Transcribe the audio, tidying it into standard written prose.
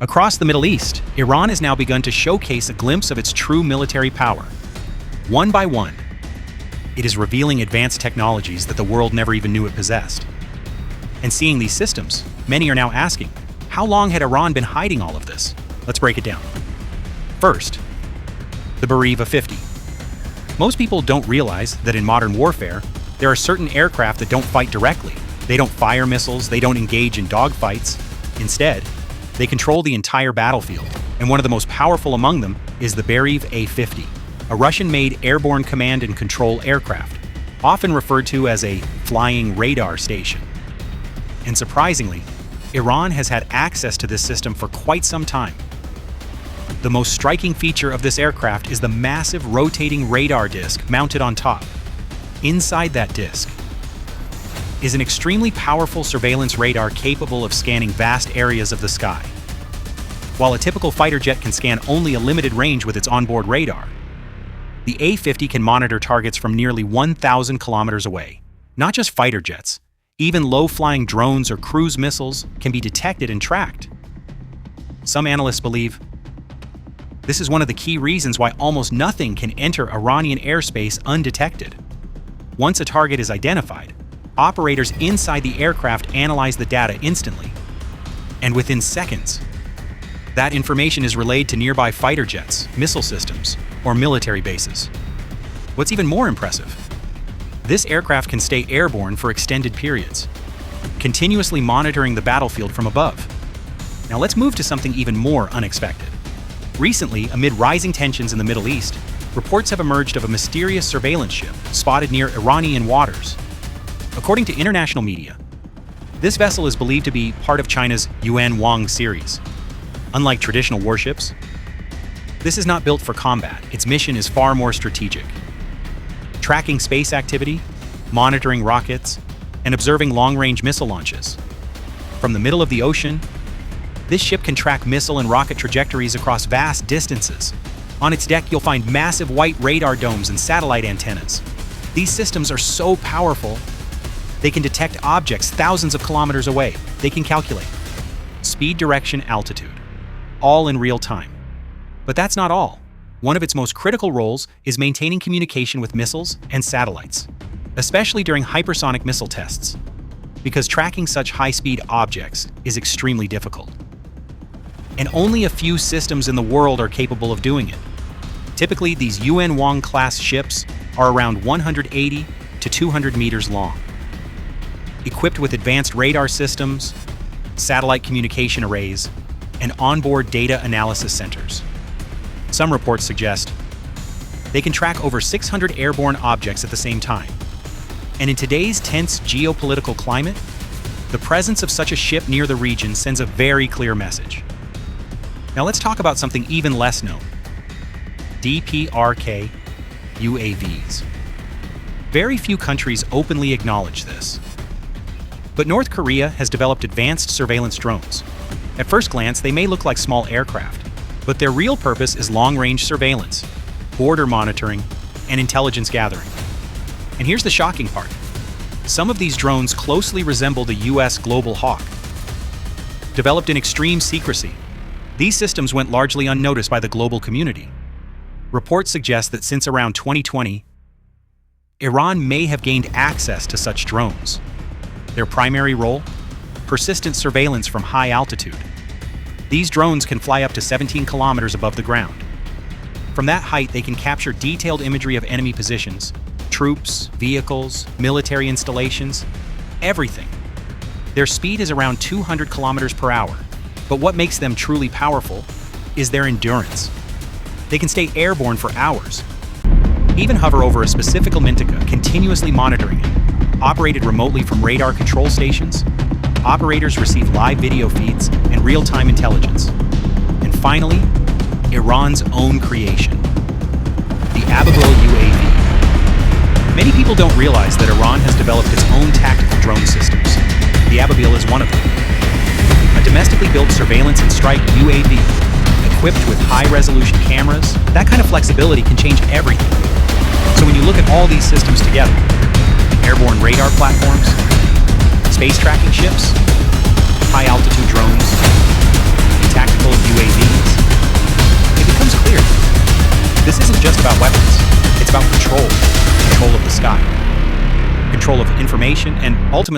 Across the Middle East, Iran has now begun to showcase a glimpse of its true military power. One by one, it is revealing advanced technologies that the world never even knew it possessed. And seeing these systems, many are now asking, how long had Iran been hiding all of this? Let's break it down. First, the Beriev A-50. Most people don't realize that in modern warfare, there are certain aircraft that don't fight directly. They don't fire missiles, they don't engage in dogfights. Instead, they control the entire battlefield, and one of the most powerful among them is the Beriev A-50, a Russian-made airborne command and control aircraft, often referred to as a flying radar station. And surprisingly, Iran has had access to this system for quite some time. The most striking feature of this aircraft is the massive rotating radar disc mounted on top. Inside that disc is an extremely powerful surveillance radar capable of scanning vast areas of the sky. While a typical fighter jet can scan only a limited range with its onboard radar, the A-50 can monitor targets from nearly 1,000 kilometers away. Not just fighter jets, even low-flying drones or cruise missiles can be detected and tracked. Some analysts believe this is one of the key reasons why almost nothing can enter Iranian airspace undetected. Once a target is identified, operators inside the aircraft analyze the data instantly, and within seconds, that information is relayed to nearby fighter jets, missile systems, or military bases. What's even more impressive, this aircraft can stay airborne for extended periods, continuously monitoring the battlefield from above. Now let's move to something even more unexpected. Recently, amid rising tensions in the Middle East, reports have emerged of a mysterious surveillance ship spotted near Iranian waters. According to international media, this vessel is believed to be part of China's Yuan Wang series. Unlike traditional warships, this is not built for combat. Its mission is far more strategic. Tracking space activity, monitoring rockets, and observing long-range missile launches. From the middle of the ocean, this ship can track missile and rocket trajectories across vast distances. On its deck, you'll find massive white radar domes and satellite antennas. These systems are so powerful, they can detect objects thousands of kilometers away. They can calculate speed, direction, altitude, all in real time. But that's not all. One of its most critical roles is maintaining communication with missiles and satellites, especially during hypersonic missile tests, because tracking such high-speed objects is extremely difficult. And only a few systems in the world are capable of doing it. Typically, these Yuan Wang-class ships are around 180 to 200 meters long, equipped with advanced radar systems, satellite communication arrays, and onboard data analysis centers. Some reports suggest they can track over 600 airborne objects at the same time. And in today's tense geopolitical climate, the presence of such a ship near the region sends a very clear message. Now let's talk about something even less known: DPRK UAVs. Very few countries openly acknowledge this. But North Korea has developed advanced surveillance drones. At first glance, they may look like small aircraft, but their real purpose is long-range surveillance, border monitoring, and intelligence gathering. And here's the shocking part. Some of these drones closely resemble the US Global Hawk. Developed in extreme secrecy, these systems went largely unnoticed by the global community. Reports suggest that since around 2020, Iran may have gained access to such drones. Their primary role? Persistent surveillance from high altitude. These drones can fly up to 17 kilometers above the ground. From that height, they can capture detailed imagery of enemy positions, troops, vehicles, military installations, everything. Their speed is around 200 kilometers per hour, but what makes them truly powerful is their endurance. They can stay airborne for hours, even hover over a specific mintica, continuously monitoring it. Operated remotely from radar control stations, operators receive live video feeds and real-time intelligence. And finally, Iran's own creation, the Ababil UAV. Many people don't realize that Iran has developed its own tactical drone systems. The Ababil is one of them. A domestically built surveillance and strike UAV, equipped with high-resolution cameras. That kind of flexibility can change everything. So when you look at all these systems together, airborne radar platforms, space tracking ships, high-altitude drones, tactical UAVs. It becomes clear. This isn't just about weapons. It's about control. Control of the sky. Control of information and ultimately